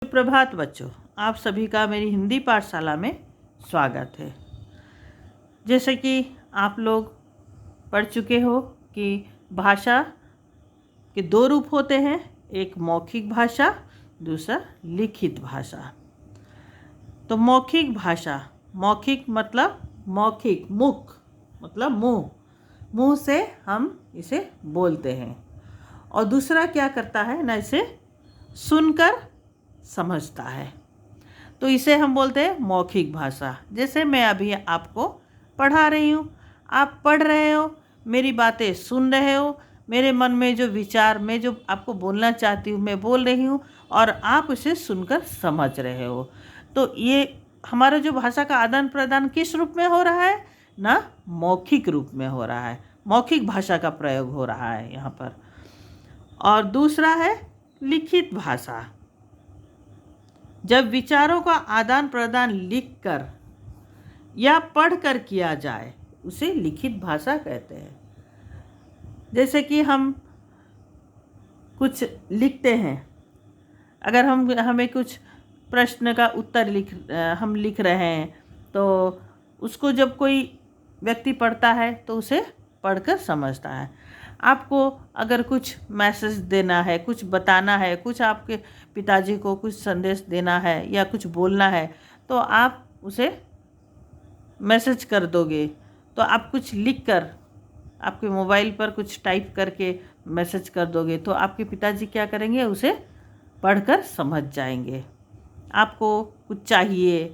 सुप्रभात बच्चों, आप सभी का मेरी हिंदी पाठशाला में स्वागत है। जैसे कि आप लोग पढ़ चुके हो कि भाषा के दो रूप होते हैं, एक मौखिक भाषा, दूसरा लिखित भाषा। तो मौखिक भाषा, मौखिक मतलब मौखिक, मुख मतलब मुंह, मुंह से हम इसे बोलते हैं। और दूसरा क्या करता है ना, इसे सुनकर समझता है, तो इसे हम बोलते हैं मौखिक भाषा। जैसे मैं अभी आपको पढ़ा रही हूँ, आप पढ़ रहे हो, मेरी बातें सुन रहे हो, मेरे मन में जो विचार, मैं जो आपको बोलना चाहती हूँ मैं बोल रही हूँ और आप उसे सुनकर समझ रहे हो। तो ये हमारा जो भाषा का आदान प्रदान किस रूप में हो रहा है ना, मौखिक रूप में हो रहा है, मौखिक भाषा का प्रयोग हो रहा है यहाँ पर। और दूसरा है लिखित भाषा। जब विचारों का आदान प्रदान लिखकर या पढ़कर किया जाए उसे लिखित भाषा कहते हैं। जैसे कि हम कुछ लिखते हैं, अगर हमें कुछ प्रश्न का उत्तर हम लिख रहे हैं, तो उसको जब कोई व्यक्ति पढ़ता है तो उसे पढ़कर समझता है। आपको अगर कुछ मैसेज देना है, कुछ बताना है, कुछ आपके पिताजी को कुछ संदेश देना है या कुछ बोलना है, तो आप उसे मैसेज कर दोगे। तो आप कुछ लिखकर आपके मोबाइल पर कुछ टाइप करके मैसेज कर दोगे, तो आपके पिताजी क्या करेंगे, उसे पढ़कर समझ जाएंगे। आपको कुछ चाहिए,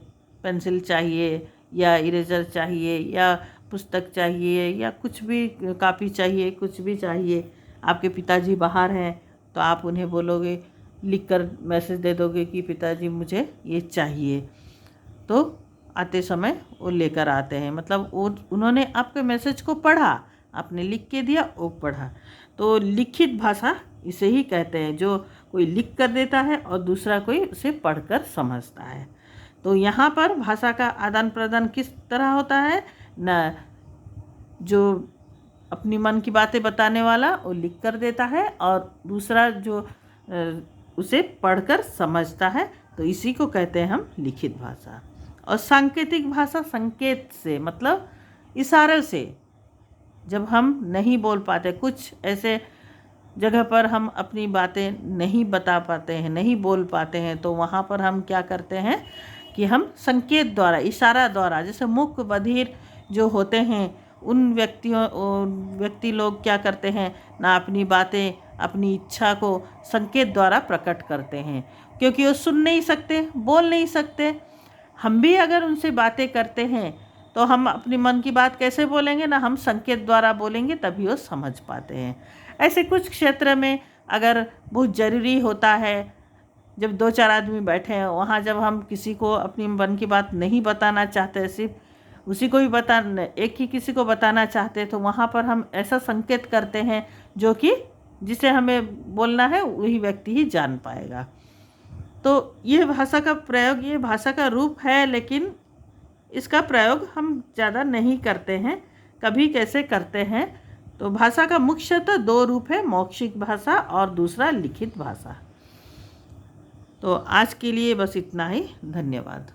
पेंसिल चाहिए या इरेजर चाहिए या पुस्तक चाहिए या कुछ भी, कापी चाहिए, कुछ भी चाहिए, आपके पिताजी बाहर हैं तो आप उन्हें बोलोगे, लिखकर मैसेज दे दोगे कि पिताजी मुझे ये चाहिए, तो आते समय वो लेकर आते हैं। मतलब उन्होंने आपके मैसेज को पढ़ा, आपने लिख के दिया, वो पढ़ा। तो लिखित भाषा इसे ही कहते हैं, जो कोई लिख कर देता है और दूसरा कोई उसे पढ़कर समझता है। तो यहाँ पर भाषा का आदान प्रदान किस तरह होता है ना, जो अपनी मन की बातें बताने वाला वो लिख कर देता है और दूसरा जो उसे पढ़कर समझता है, तो इसी को कहते हैं हम लिखित भाषा। और सांकेतिक भाषा, संकेत से मतलब इशारे से, जब हम नहीं बोल पाते, कुछ ऐसे जगह पर हम अपनी बातें नहीं बता पाते हैं, नहीं बोल पाते हैं, तो वहाँ पर हम क्या करते हैं कि हम संकेत द्वारा, इशारा द्वारा, जैसे मूक बधिर जो होते हैं उन व्यक्ति लोग क्या करते हैं ना, अपनी बातें, अपनी इच्छा को संकेत द्वारा प्रकट करते हैं, क्योंकि वो सुन नहीं सकते, बोल नहीं सकते। हम भी अगर उनसे बातें करते हैं तो हम अपनी मन की बात कैसे बोलेंगे ना, हम संकेत द्वारा बोलेंगे, तभी वो समझ पाते हैं। ऐसे कुछ क्षेत्र में अगर बहुत ज़रूरी होता है, जब दो चार आदमी बैठे हैं, वहाँ जब हम किसी को अपनी मन की बात नहीं बताना चाहते, सिर्फ उसी को ही एक ही किसी को बताना चाहते, तो वहाँ पर हम ऐसा संकेत करते हैं जो कि जिसे हमें बोलना है वही व्यक्ति ही जान पाएगा। तो ये भाषा का प्रयोग, ये भाषा का रूप है, लेकिन इसका प्रयोग हम ज़्यादा नहीं करते हैं, कभी कैसे करते हैं। तो भाषा का मुख्यतः दो रूप है, मौखिक भाषा और दूसरा लिखित भाषा। तो आज के लिए बस इतना ही, धन्यवाद।